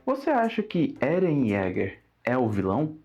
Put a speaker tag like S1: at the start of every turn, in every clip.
S1: Você acha que Eren Yeager é o vilão?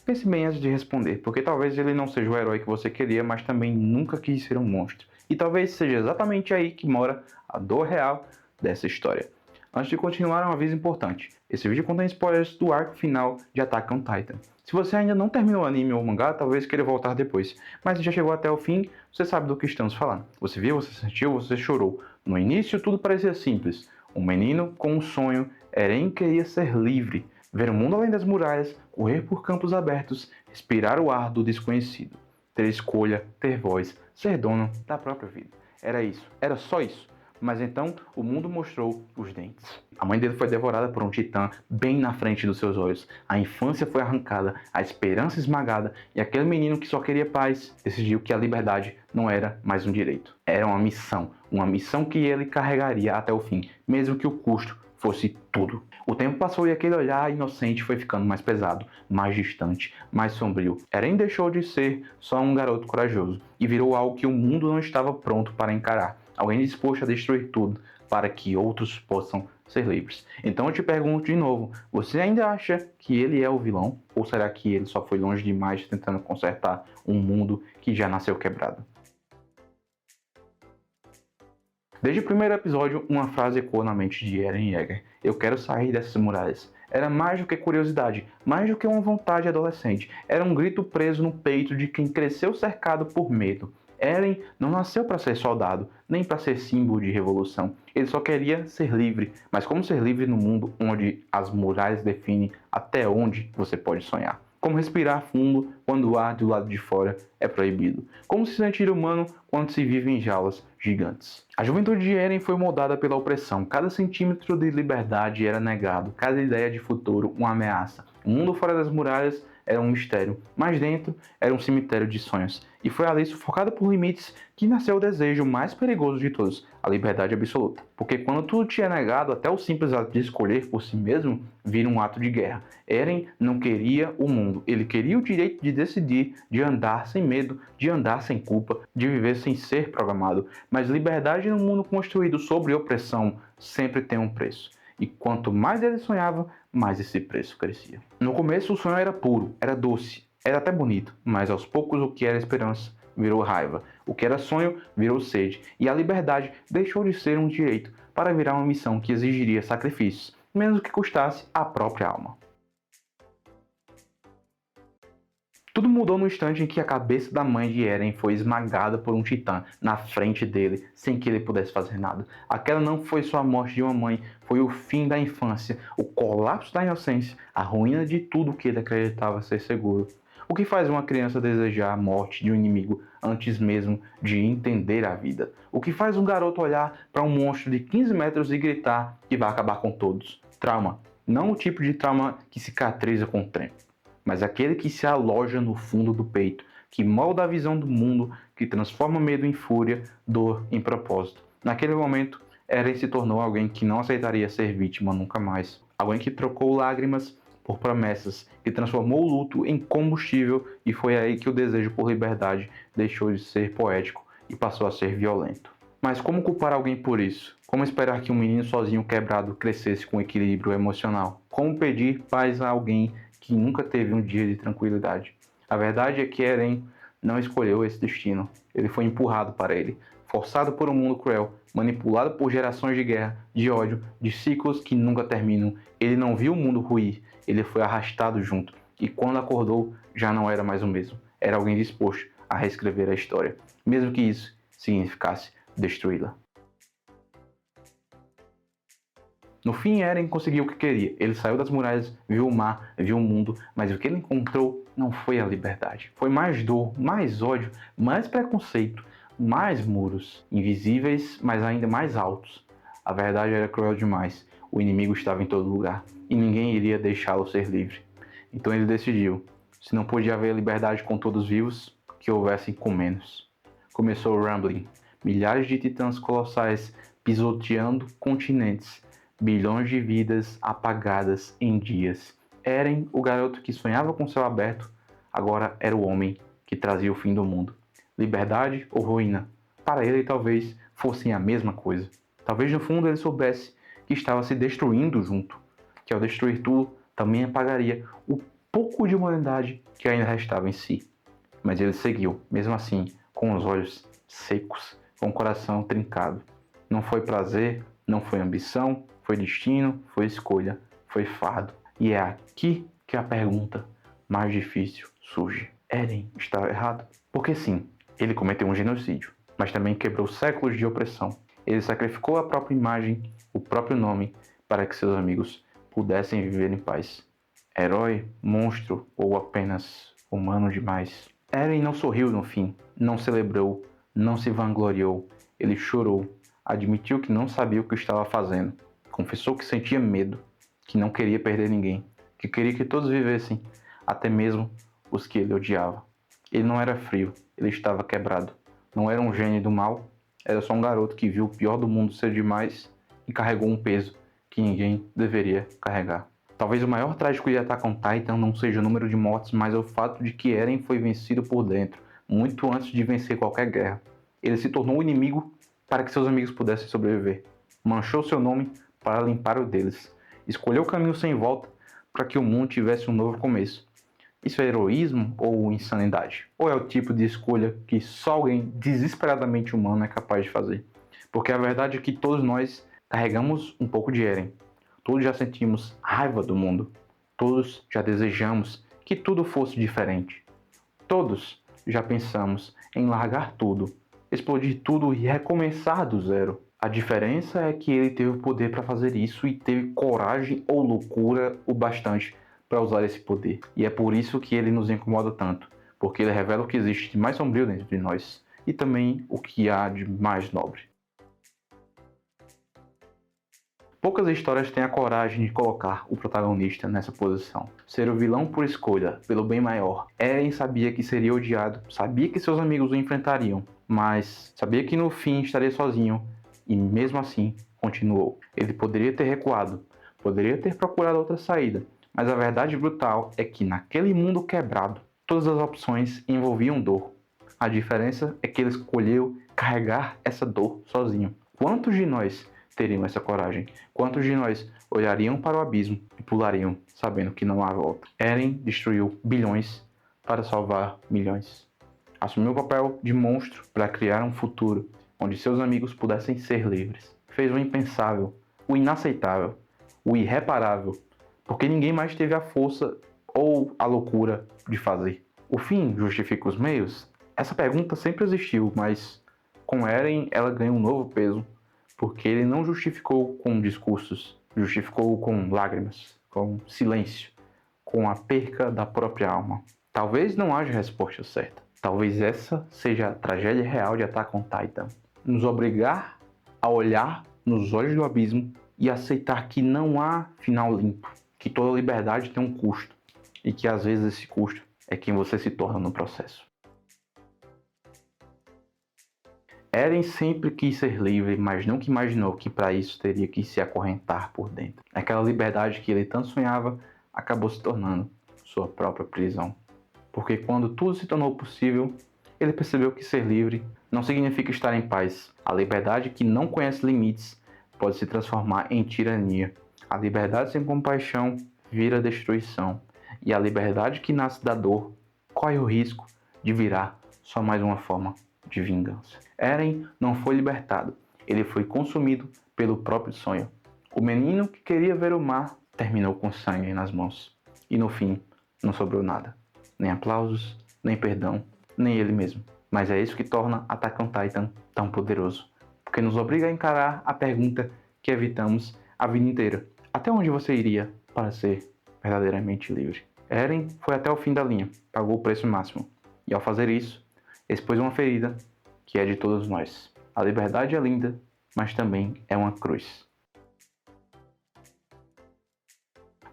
S1: Pense bem antes de responder, porque talvez ele não seja o herói que você queria, mas também nunca quis ser um monstro. E talvez seja exatamente aí que mora a dor real dessa história. Antes de continuar, um aviso importante. Esse vídeo contém spoilers do arco final de Attack on Titan. Se você ainda não terminou o anime ou o mangá, talvez queira voltar depois. Mas se já chegou até o fim, você sabe do que estamos falando. Você viu, você sentiu, você chorou. No início tudo parecia simples. Um menino com um sonho, Eren queria ser livre, ver o mundo além das muralhas, correr por campos abertos, respirar o ar do desconhecido. Ter escolha, ter voz, ser dono da própria vida. Era isso, era só isso. Mas então o mundo mostrou os dentes. A mãe dele foi devorada por um titã bem na frente dos seus olhos. A infância foi arrancada, a esperança esmagada, e aquele menino que só queria paz decidiu que a liberdade não era mais um direito. Era uma missão que ele carregaria até o fim, mesmo que o custo fosse tudo. O tempo passou e aquele olhar inocente foi ficando mais pesado, mais distante, mais sombrio. Eren deixou de ser só um garoto corajoso e virou algo que o mundo não estava pronto para encarar. Alguém disposto a destruir tudo para que outros possam ser livres. Então eu te pergunto de novo, você ainda acha que ele é o vilão? Ou será que ele só foi longe demais tentando consertar um mundo que já nasceu quebrado? Desde o primeiro episódio, uma frase ecoou na mente de Eren Yeager. Eu quero sair dessas muralhas. Era mais do que curiosidade, mais do que uma vontade adolescente. Era um grito preso no peito de quem cresceu cercado por medo. Eren não nasceu para ser soldado, nem para ser símbolo de revolução. Ele só queria ser livre. Mas como ser livre no mundo onde as muralhas definem até onde você pode sonhar? Como respirar fundo quando o ar do lado de fora é proibido? Como se sentir humano quando se vive em jaulas gigantes? A juventude de Eren foi moldada pela opressão. Cada centímetro de liberdade era negado, cada ideia de futuro uma ameaça. O mundo fora das muralhas era um mistério, mas dentro era um cemitério de sonhos. E foi ali, sufocada por limites, que nasceu o desejo mais perigoso de todos, a liberdade absoluta. Porque quando tudo te é negado, até o simples ato de escolher por si mesmo vira um ato de guerra. Eren não queria o mundo, ele queria o direito de decidir, de andar sem medo, de andar sem culpa, de viver sem ser programado. Mas liberdade num mundo construído sobre opressão sempre tem um preço. E quanto mais ele sonhava, mais esse preço crescia. No começo o sonho era puro, era doce, era até bonito, mas aos poucos o que era esperança virou raiva, o que era sonho virou sede, e a liberdade deixou de ser um direito para virar uma missão que exigiria sacrifícios, mesmo que custasse a própria alma. Tudo mudou no instante em que a cabeça da mãe de Eren foi esmagada por um titã na frente dele, sem que ele pudesse fazer nada. Aquela não foi só a morte de uma mãe, foi o fim da infância, o colapso da inocência, a ruína de tudo que ele acreditava ser seguro. O que faz uma criança desejar a morte de um inimigo antes mesmo de entender a vida? O que faz um garoto olhar para um monstro de 15 metros e gritar que vai acabar com todos? Trauma. Não o tipo de trauma que cicatriza com o tempo, mas aquele que se aloja no fundo do peito, que molda a visão do mundo, que transforma medo em fúria, dor em propósito. Naquele momento, Eren se tornou alguém que não aceitaria ser vítima nunca mais. Alguém que trocou lágrimas por promessas, que transformou o luto em combustível, e foi aí que o desejo por liberdade deixou de ser poético e passou a ser violento. Mas como culpar alguém por isso? Como esperar que um menino sozinho quebrado crescesse com equilíbrio emocional? Como pedir paz a alguém que nunca teve um dia de tranquilidade? A verdade é que Eren não escolheu esse destino. Ele foi empurrado para ele, forçado por um mundo cruel, manipulado por gerações de guerra, de ódio, de ciclos que nunca terminam. Ele não viu o mundo ruir, ele foi arrastado junto. E quando acordou, já não era mais o mesmo. Era alguém disposto a reescrever a história, mesmo que isso significasse destruí-la. No fim, Eren conseguiu o que queria. Ele saiu das muralhas, viu o mar, viu o mundo, mas o que ele encontrou não foi a liberdade. Foi mais dor, mais ódio, mais preconceito, mais muros, invisíveis, mas ainda mais altos. A verdade era cruel demais. O inimigo estava em todo lugar e ninguém iria deixá-lo ser livre. Então ele decidiu, se não podia haver liberdade com todos vivos, que houvessem com menos. Começou o Rumbling. Milhares de titãs colossais pisoteando continentes, bilhões de vidas apagadas em dias. Eren, o garoto que sonhava com céu aberto, agora era o homem que trazia o fim do mundo. Liberdade ou ruína? Para ele talvez fossem a mesma coisa. Talvez no fundo ele soubesse que estava se destruindo junto. que ao destruir tudo, também apagaria o pouco de humanidade que ainda restava em si. Mas ele seguiu, mesmo assim, com os olhos secos, com o coração trincado. Não foi prazer, não foi ambição, foi destino, foi escolha, foi fardo. E é aqui que a pergunta mais difícil surge. Eren estava errado? Porque sim, ele cometeu um genocídio, mas também quebrou séculos de opressão. Ele sacrificou a própria imagem, o próprio nome, para que seus amigos pudessem viver em paz. Herói, monstro ou apenas humano demais? Eren não sorriu no fim, não celebrou, não se vangloriou. Ele chorou, admitiu que não sabia o que estava fazendo, confessou que sentia medo, que não queria perder ninguém, que queria que todos vivessem, até mesmo os que ele odiava. Ele não era frio, ele estava quebrado. Não era um gênio do mal, era só um garoto que viu o pior do mundo ser demais e carregou um peso que ninguém deveria carregar. Talvez o maior trágico de Attack on Titan não seja o número de mortes, mas é o fato de que Eren foi vencido por dentro, muito antes de vencer qualquer guerra. Ele se tornou o inimigo para que seus amigos pudessem sobreviver. Manchou seu nome para limpar o deles. Escolheu o caminho sem volta para que o mundo tivesse um novo começo. Isso é heroísmo ou insanidade? Ou é o tipo de escolha que só alguém desesperadamente humano é capaz de fazer? Porque a verdade é que todos nós carregamos um pouco de Eren. Todos já sentimos raiva do mundo. Todos já desejamos que tudo fosse diferente. Todos já pensamos em largar tudo, explodir tudo e recomeçar do zero. A diferença é que ele teve o poder para fazer isso e teve coragem ou loucura o bastante para usar esse poder. E é por isso que ele nos incomoda tanto, porque ele revela o que existe de mais sombrio dentro de nós e também o que há de mais nobre. Poucas histórias têm a coragem de colocar o protagonista nessa posição. Ser o vilão por escolha, pelo bem maior. Eren sabia que seria odiado, sabia que seus amigos o enfrentariam, mas sabia que no fim estaria sozinho e mesmo assim continuou. Ele poderia ter recuado, poderia ter procurado outra saída, mas a verdade brutal é que naquele mundo quebrado, todas as opções envolviam dor. A diferença é que ele escolheu carregar essa dor sozinho. Quantos de nós teriam essa coragem? Quantos de nós olhariam para o abismo e pulariam, sabendo que não há volta? Eren destruiu bilhões para salvar milhões. Assumiu o papel de monstro para criar um futuro onde seus amigos pudessem ser livres. Fez o impensável, o inaceitável, o irreparável, porque ninguém mais teve a força ou a loucura de fazer. O fim justifica os meios? Essa pergunta sempre existiu, mas com Eren ela ganha um novo peso, porque ele não justificou com discursos, justificou com lágrimas, com silêncio, com a perca da própria alma. Talvez não haja resposta certa. Talvez essa seja a tragédia real de Attack on Titan. Nos obrigar a olhar nos olhos do abismo e aceitar que não há final limpo, que toda liberdade tem um custo e que às vezes esse custo é quem você se torna no processo. Eren sempre quis ser livre, mas nunca imaginou que para isso teria que se acorrentar por dentro. Aquela liberdade que ele tanto sonhava acabou se tornando sua própria prisão. Porque quando tudo se tornou possível, ele percebeu que ser livre não significa estar em paz. A liberdade que não conhece limites pode se transformar em tirania. A liberdade sem compaixão vira destruição. E a liberdade que nasce da dor corre o risco de virar só mais uma forma de vingança. Eren não foi libertado, ele foi consumido pelo próprio sonho. O menino que queria ver o mar terminou com sangue nas mãos. E no fim, não sobrou nada. Nem aplausos, nem perdão, nem ele mesmo. Mas é isso que torna Attack on Titan tão poderoso. Porque nos obriga a encarar a pergunta que evitamos a vida inteira. Até onde você iria para ser verdadeiramente livre? Eren foi até o fim da linha, pagou o preço máximo. E ao fazer isso, expôs uma ferida que é de todos nós. A liberdade é linda, mas também é uma cruz.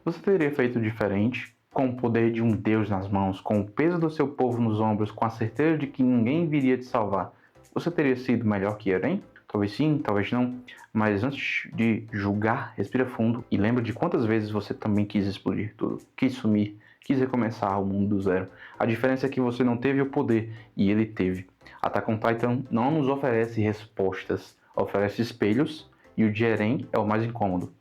S1: Você teria feito diferente, com o poder de um Deus nas mãos, com o peso do seu povo nos ombros, com a certeza de que ninguém viria te salvar? Você teria sido melhor que Eren? Talvez sim, talvez não, mas antes de julgar, respira fundo e lembra de quantas vezes você também quis explodir tudo, quis sumir, quis recomeçar o mundo do zero. A diferença é que você não teve o poder e ele teve. Attack on Titan não nos oferece respostas, oferece espelhos e o de Eren é o mais incômodo.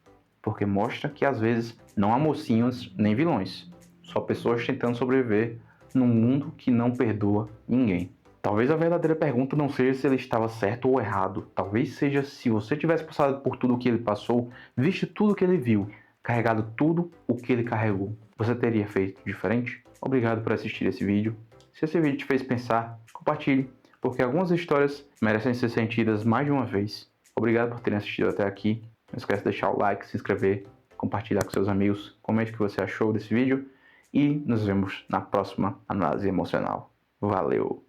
S1: porque mostra que às vezes não há mocinhos nem vilões, só pessoas tentando sobreviver num mundo que não perdoa ninguém. Talvez a verdadeira pergunta não seja se ele estava certo ou errado, talvez seja se você tivesse passado por tudo o que ele passou, visto tudo o que ele viu, carregado tudo o que ele carregou, você teria feito diferente? Obrigado por assistir esse vídeo. Se esse vídeo te fez pensar, compartilhe, porque algumas histórias merecem ser sentidas mais de uma vez. Obrigado por terem assistido até aqui. Não esquece de deixar o like, se inscrever, compartilhar com seus amigos, comente o que você achou desse vídeo e nos vemos na próxima análise emocional. Valeu!